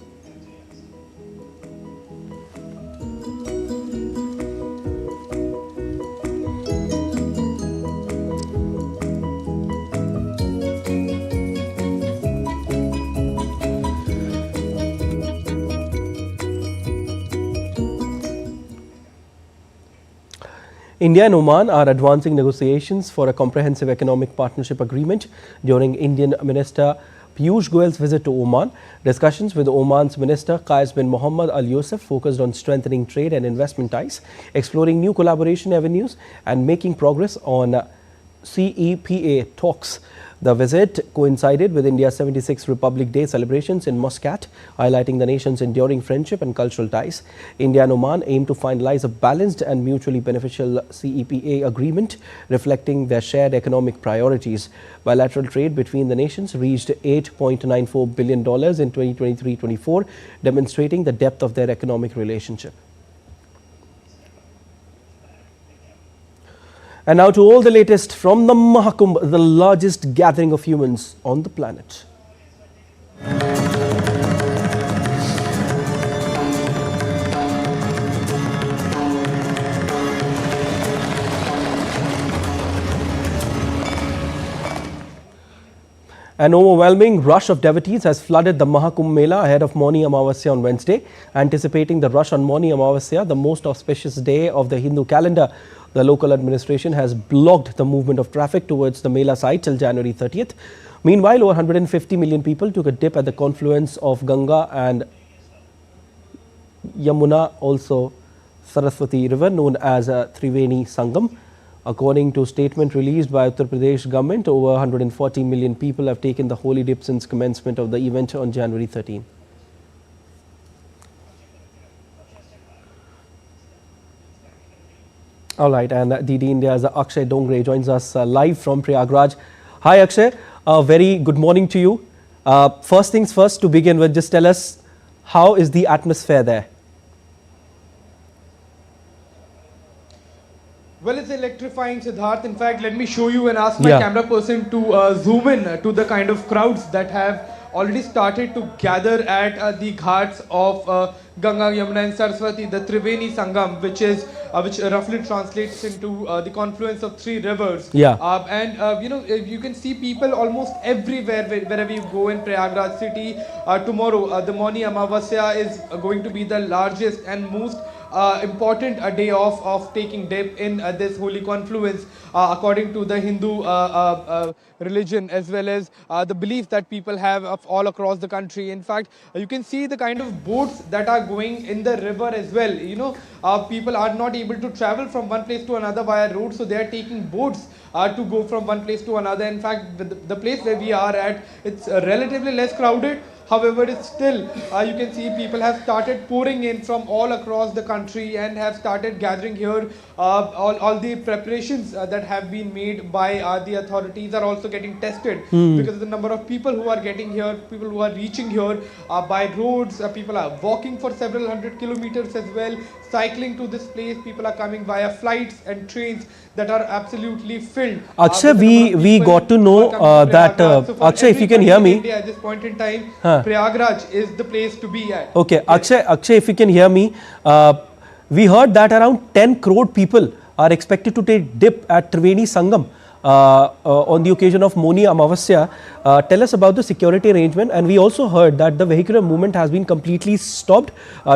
India and Oman are advancing negotiations for a comprehensive economic partnership agreement during Indian Minister Piyush Goyal's visit to Oman. Discussions with Oman's Minister Qais bin Mohammed Al Yusuf focused on strengthening trade and investment ties, exploring new collaboration avenues and making progress on CEPA talks. The visit coincided with India's 76th Republic Day celebrations in Muscat, highlighting the nation's enduring friendship and cultural ties. India and Oman aim to finalize a balanced and mutually beneficial CEPA agreement, reflecting their shared economic priorities. Bilateral trade between the nations reached $8.94 billion in 2023-24, demonstrating the depth of their economic relationship. And now to all the latest from the Maha Kumbh, the largest gathering of humans on the planet. An overwhelming rush of devotees has flooded the Maha Kumbh Mela ahead of Mauni Amavasya on Wednesday. Anticipating the rush on Mauni Amavasya, the most auspicious day of the Hindu calendar, the local administration has blocked the movement of traffic towards the Mela site till January 30th. Meanwhile, over 150 million people took a dip at the confluence of Ganga and Yamuna, also Saraswati River, known as Triveni Sangam. According to a statement released by Uttar Pradesh government, over 140 million people have taken the holy dip since commencement of the event on January 13. All right, and DD India's Akshay Dongre joins us live from Prayagraj. Hi Akshay, very good morning to you. First things first, to begin with, just tell us, how is the atmosphere there? Well, it's electrifying, Siddharth. In fact, let me show you and ask my camera person to zoom in to the kind of crowds that have already started to gather at the ghats of Ganga, Yamuna and Saraswati, the Triveni Sangam, which roughly translates into the confluence of three rivers. You can see people almost everywhere wherever you go in Prayagraj city. Tomorrow, the Mauni Amavasya is going to be the largest and most important day of taking dip in this holy confluence, according to the Hindu religion, as well as the belief that people have of all across the country. In fact, you can see the kind of boats that are going in the river as well. You know, people are not able to travel from one place to another via road, so they are taking boats to go from one place to another. In fact, the place where we are at, it's relatively less crowded. However, it's still, you can see people have started pouring in from all across the country and have started gathering here. All the preparations that have been made by the authorities are also getting tested because of the number of people who are getting here, people who are reaching here by roads, people are walking for several hundred kilometers as well, cycling to this place, people are coming via flights and trains that are absolutely filled. Akshay, we got to know that, Akshay, if you can hear me. At this point in time, Prayagraj is the place to be at. Okay, Akshay, if you can hear me, we heard that around 10 crore people are expected to take dip at Triveni Sangam on the occasion of Mauni Amavasya. Tell us about the security arrangement, and we also heard that the vehicular movement has been completely stopped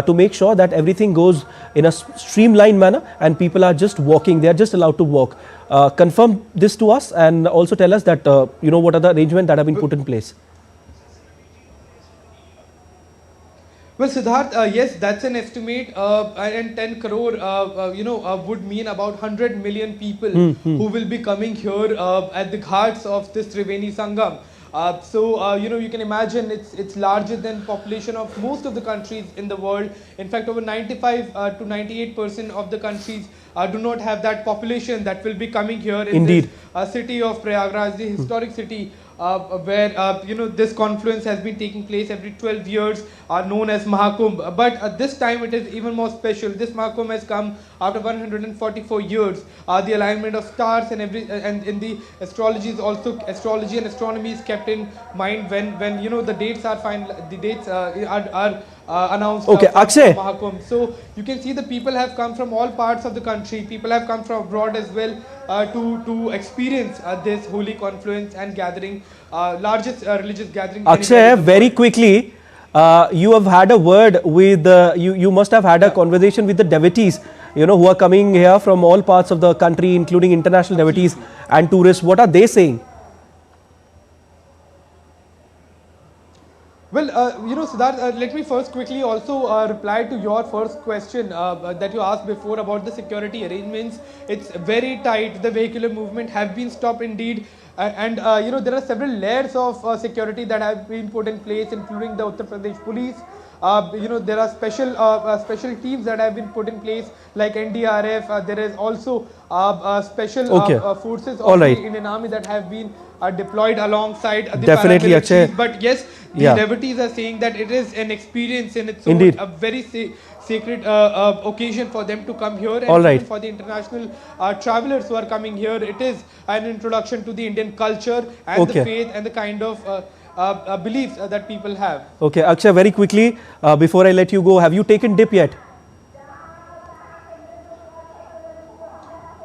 to make sure that everything goes in a streamlined manner and people are just walking, they are just allowed to walk. Confirm this to us and also tell us that, what are the arrangements that have been put in place. Well, Siddharth, yes, that's an estimate, and 10 crore, would mean about 100 million people who will be coming here at the ghats of this Triveni Sangam. You can imagine it's larger than population of most of the countries in the world. In fact, over 95 to 98% of the countries do not have that population that will be coming here in Indeed. this city of Prayagraj, the historic city where this confluence has been taking place every 12 years, known as Maha Kumbh. But this time it is even more special. This Maha Kumbh has come after 144 years. The alignment of stars and in the astrology is also astrology and astronomy is kept in mind when the dates are final. The dates are announced. Okay, for Akshay. Maha Kumbh. So you can see the people have come from all parts of the country. People have come from abroad as well to experience this holy confluence and gathering, largest religious gathering. Akshay, very quickly, you have had a word with, you must have had a conversation with the devotees, who are coming here from all parts of the country, including international devotees and tourists. What are they saying? Well, Siddharth, let me first quickly also reply to your first question that you asked before about the security arrangements. It's very tight. The vehicular movement have been stopped indeed. There are several layers of security that have been put in place, including the Uttar Pradesh police. There are special teams that have been put in place like NDRF. There is also special forces of the Indian Army that have been deployed alongside the Definitely, Akshay. But yes, the devotees are saying that it is an experience in its own, a very sacred occasion for them to come here, and even for the international travelers who are coming here, it is an introduction to the Indian culture and the faith and the kind of beliefs that people have. Okay, Akshay, very quickly, before I let you go, have you taken dip yet?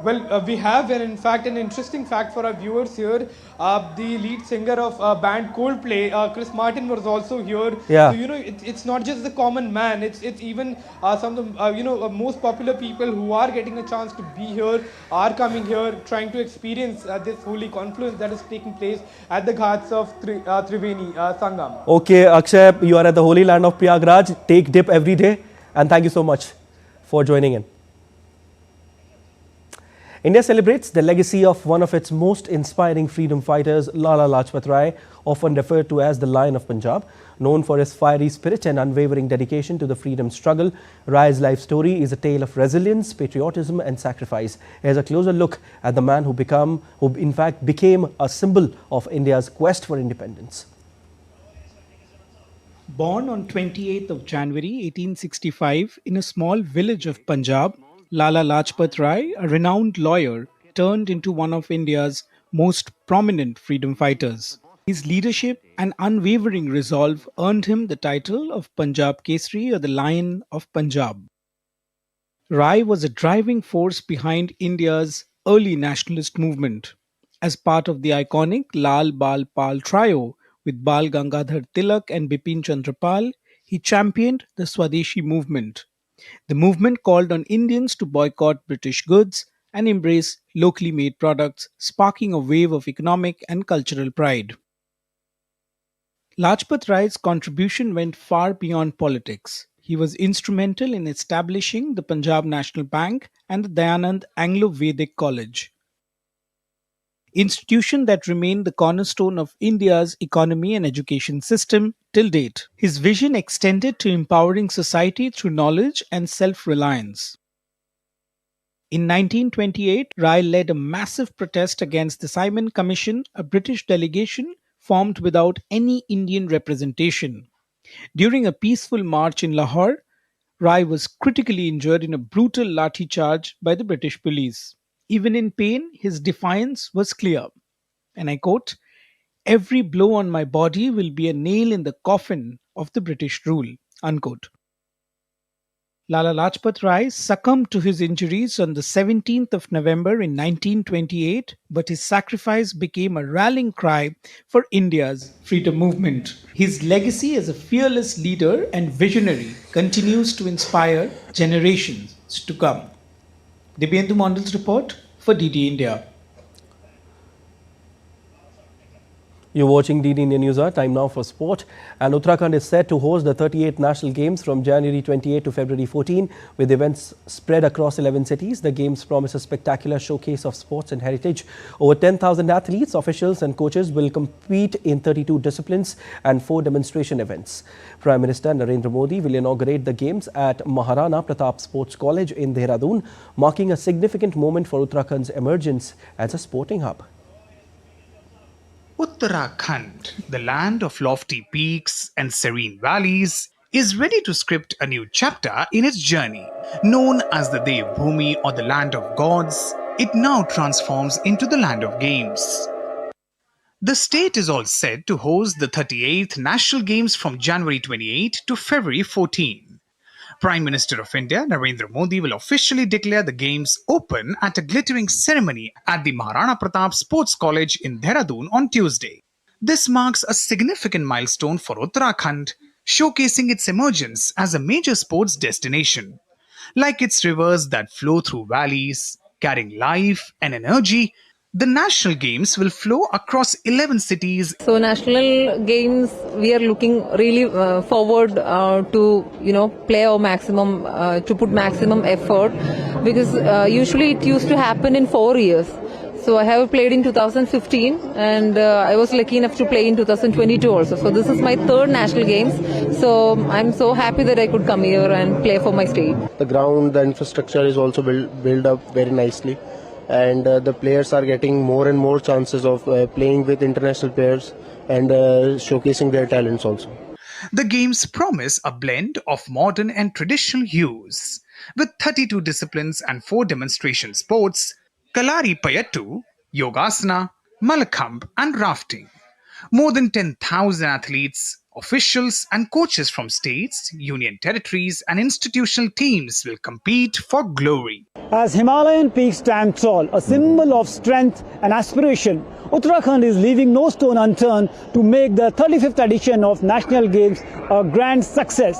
Well, we have, and in fact, an interesting fact for our viewers here. The lead singer of band Coldplay, Chris Martin, was also here. Yeah. So it's not just the common man. It's even some of the most popular people who are getting a chance to be here are coming here, trying to experience this holy confluence that is taking place at the ghats of Triveni Sangam. Okay, Akshay, you are at the holy land of Prayagraj. Take dip every day, and thank you so much for joining in. India celebrates the legacy of one of its most inspiring freedom fighters, Lala Lajpat Rai, often referred to as the Lion of Punjab. Known for his fiery spirit and unwavering dedication to the freedom struggle, Rai's life story is a tale of resilience, patriotism and sacrifice. Here's a closer look at the man who in fact became a symbol of India's quest for independence. Born on 28th of January 1865 in a small village of Punjab, Lala Lajpat Rai, a renowned lawyer, turned into one of India's most prominent freedom fighters. His leadership and unwavering resolve earned him the title of Punjab Kesari, or the Lion of Punjab. Rai was a driving force behind India's early nationalist movement. As part of the iconic Lal Bal Pal trio with Bal Gangadhar Tilak and Bipin Chandra Pal, he championed the Swadeshi movement. The movement called on Indians to boycott British goods and embrace locally made products, sparking a wave of economic and cultural pride. Lajpat Rai's contribution went far beyond politics. He was instrumental in establishing the Punjab National Bank and the Dayanand Anglo-Vedic College, institution that remained the cornerstone of India's economy and education system till date. His vision extended to empowering society through knowledge and self-reliance. In 1928, Rai led a massive protest against the Simon Commission, a British delegation formed without any Indian representation. During a peaceful march in Lahore, Rai was critically injured in a brutal lathi charge by the British police. Even in pain, his defiance was clear. And I quote, "Every blow on my body will be a nail in the coffin of the British rule," unquote. Lala Lajpat Rai succumbed to his injuries on the 17th of November in 1928, but his sacrifice became a rallying cry for India's freedom movement. His legacy as a fearless leader and visionary continues to inspire generations to come. Dibyendu Mondal's report for DD India. You're watching DD India News Hour. Time now for sport. And Uttarakhand is set to host the 38th National Games from January 28 to February 14, with events spread across 11 cities. The Games promise a spectacular showcase of sports and heritage. Over 10,000 athletes, officials and coaches will compete in 32 disciplines and 4 demonstration events. Prime Minister Narendra Modi will inaugurate the Games at Maharana Pratap Sports College in Dehradun, marking a significant moment for Uttarakhand's emergence as a sporting hub. Uttarakhand, the land of lofty peaks and serene valleys, is ready to script a new chapter in its journey. Known as the Devbhumi or the land of gods, it now transforms into the land of games. The state is all set to host the 38th National Games from January 28 to February 14. Prime Minister of India, Narendra Modi, will officially declare the Games open at a glittering ceremony at the Maharana Pratap Sports College in Dehradun on Tuesday. This marks a significant milestone for Uttarakhand, showcasing its emergence as a major sports destination. Like its rivers that flow through valleys, carrying life and energy, the National Games will flow across 11 cities. So National Games, we are looking really forward to, play our maximum, to put maximum effort, because usually it used to happen in 4 years. So I have played in 2015 and I was lucky enough to play in 2022 also. So this is my 3rd National Games. So I'm so happy that I could come here and play for my state. The ground, the infrastructure is also built up very nicely. And the players are getting more and more chances of playing with international players and showcasing their talents also. The Games promise a blend of modern and traditional hues. With 32 disciplines and 4 demonstration sports, Kalari Payattu, Yogasana, Malakhamb and rafting. More than 10,000 athletes, officials and coaches from states, union territories and institutional teams will compete for glory. As Himalayan peaks stand tall, a symbol of strength and aspiration, Uttarakhand is leaving no stone unturned to make the 35th edition of National Games a grand success.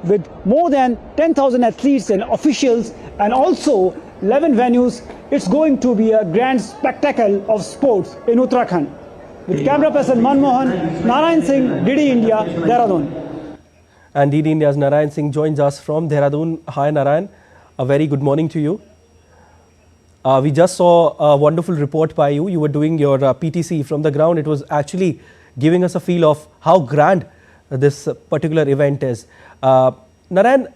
With more than 10,000 athletes and officials and also 11 venues, it's going to be a grand spectacle of sports in Uttarakhand. With camera person Manmohan, Narayan Singh, DD India, Dehradun. And DD India's Narayan Singh joins us from Dehradun. Hi Narayan, a very good morning to you. We just saw a wonderful report by you. You were doing your PTC from the ground. It was actually giving us a feel of how grand this particular event is. Narayan,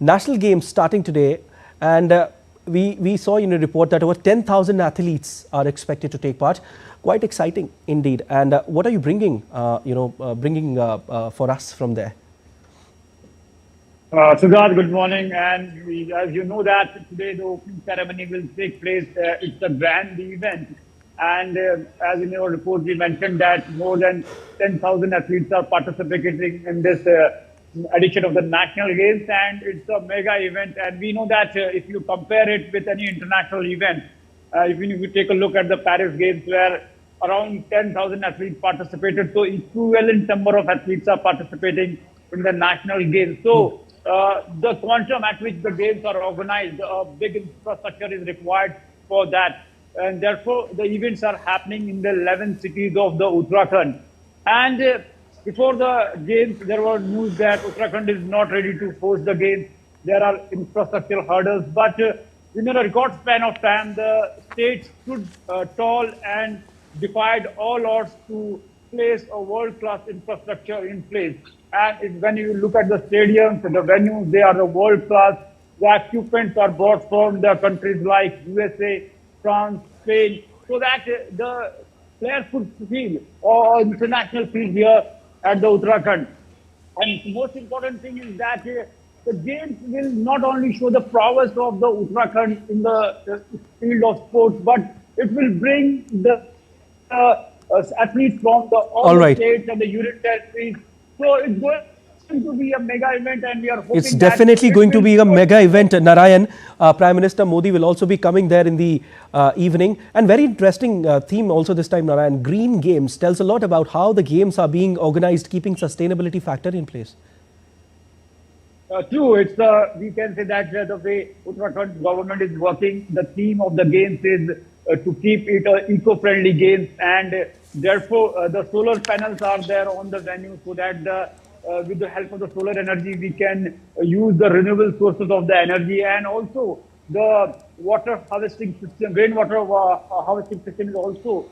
National Games starting today, and we saw in a report that over 10,000 athletes are expected to take part. Quite exciting indeed. And what are you bringing, for us from there? Siddharth, good morning. And as you know that today the opening ceremony will take place. It's a grand event. And as in your report, we mentioned that more than 10,000 athletes are participating in this edition of the National Games. And it's a mega event. And we know that if you compare it with any international event, even if you take a look at the Paris Games where around 10,000 athletes participated, so equivalent number of athletes are participating in the National Games. So the quantum at which the games are organized, a big infrastructure is required for that. And therefore, the events are happening in the 11 cities of the Uttarakhand. And before the games, there was news that Uttarakhand is not ready to host the games. There are infrastructural hurdles. But in a record span of time, the state stood tall and defied all odds to place a world-class infrastructure in place. And when you look at the stadiums, the venues, they are the world-class. The equipments are brought from the countries like USA, France, Spain, so that the players could feel or international feel here at the Uttarakhand. And the most important thing is that the games will not only show the prowess of the Uttarakhand in the field of sports, but it will bring the athletes from all the states and the union territories. So it's going to be a mega event, and we are hoping it's definitely going to be a mega event, Narayan. Prime Minister Modi will also be coming there in the evening. And very interesting theme also this time, Narayan. Green Games tells a lot about how the games are being organized, keeping sustainability factor in place. True. It's we can say that the way Uttarakhand government is working, the theme of the games is to keep it eco-friendly games, and therefore the solar panels are there on the venue so that with the help of the solar energy we can use the renewable sources of the energy, and also the water harvesting system, rainwater harvesting system is also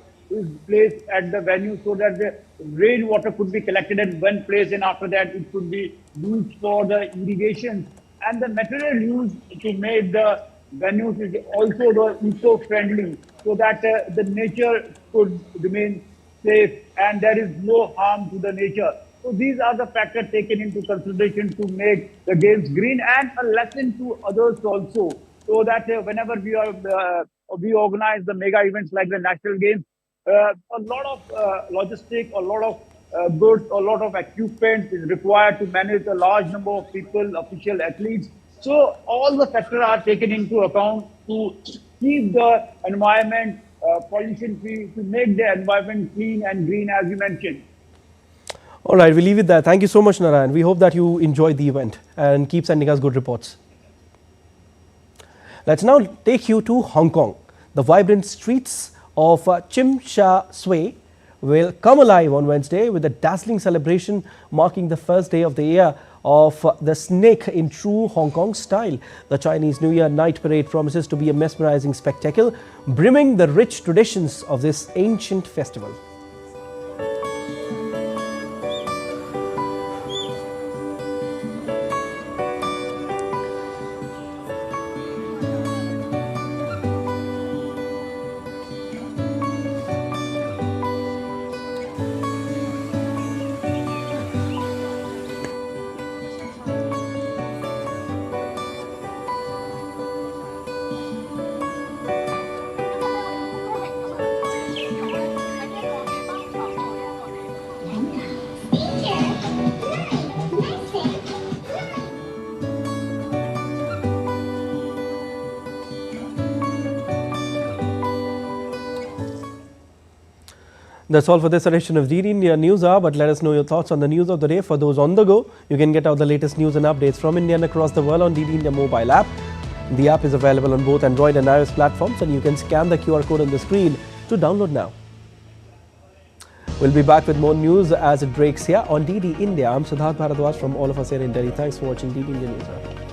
placed at the venue so that the rainwater could be collected and when placed, and after that it could be used for the irrigation. And the material used to make the venues is also the eco-friendly, so that the nature could remain safe and there is no harm to the nature. So these are the factors taken into consideration to make the games green, and a lesson to others also, so that whenever we organize the mega events like the national games, a lot of logistic, a lot of goods, a lot of equipment is required to manage a large number of people, official athletes. So all the factors are taken into account to keep the environment pollution free, to make the environment clean and green, as you mentioned. All right, we'll leave it there. Thank you so much, Narayan. We hope that you enjoyed the event and keep sending us good reports. Let's now take you to Hong Kong. The vibrant streets of Tsim Sha Tsui will come alive on Wednesday with a dazzling celebration marking the first day of the year of the snake in true Hong Kong style. The Chinese New Year night parade promises to be a mesmerizing spectacle, brimming the rich traditions of this ancient festival. That's all for this edition of DD India News Hour, but let us know your thoughts on the news of the day. For those on the go, you can get out the latest news and updates from India and across the world on DD India mobile app. The app is available on both Android and iOS platforms, and you can scan the QR code on the screen to download now. We'll be back with more news as it breaks here on DD India. I'm Siddharth Bharadwaj from all of us here in Delhi. Thanks for watching DD India News Hour.